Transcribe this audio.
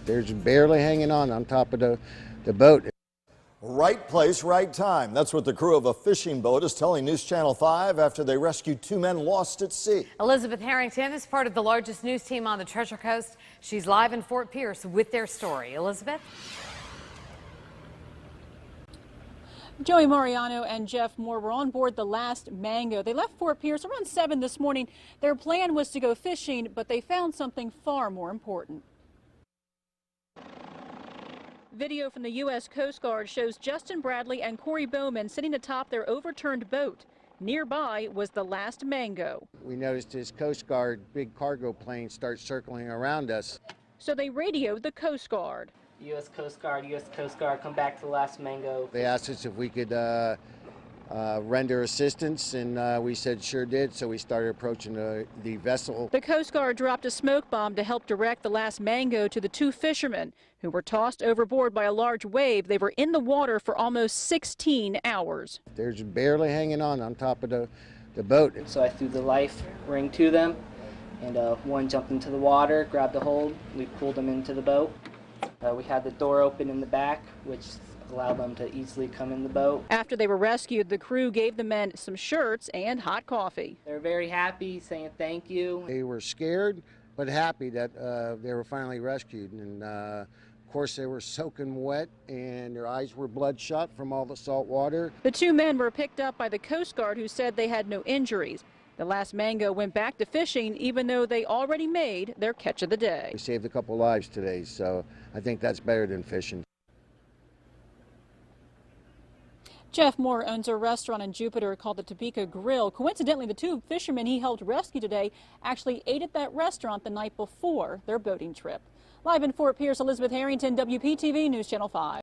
They're just barely hanging on top of the boat. Right place, right time. That's what the crew of a fishing boat is telling News Channel 5 after they rescued two men lost at sea. Elizabeth Harrington is part of the largest news team on the Treasure Coast. She's live in Fort Pierce with their story. Elizabeth? Joey Mariano and Jeff Moore were on board the last Mango. They left Fort Pierce around 7 this morning. Their plan was to go fishing, but they found something far more important. Video from the U.S. Coast Guard shows Justin Bradley and Corey Bowman sitting atop their overturned boat. Nearby was the last Mango. We noticed this Coast Guard big cargo plane start circling around us. So they radioed the Coast Guard. U.S. Coast Guard, come back to the last Mango. They asked us if we could render assistance, and we said sure did, so we started approaching the vessel. The Coast Guard dropped a smoke bomb to help direct the last Mango to the two fishermen who were tossed overboard by a large wave. They were in the water for almost 16 hours. They're just barely hanging on top of the boat. So I threw the life ring to them, and one jumped into the water, grabbed a hold. We pulled them into the boat. We had the door open in the back, which allowed them to easily come in the boat. After they were rescued, the crew gave the men some shirts and hot coffee. They were very happy, saying thank you. They were scared, but happy that they were finally rescued. And of course, they were soaking wet, and their eyes were bloodshot from all the salt water. The two men were picked up by the Coast Guard, who said they had no injuries. The last Mango went back to fishing, even though they already made their catch of the day. We saved a couple lives today, so I think that's better than fishing. Jeff Moore owns a restaurant in Jupiter called the Topeka Grill. Coincidentally, the two fishermen he helped rescue today actually ate at that restaurant the night before their boating trip. Live in Fort Pierce, Elizabeth Harrington, WPTV News Channel 5.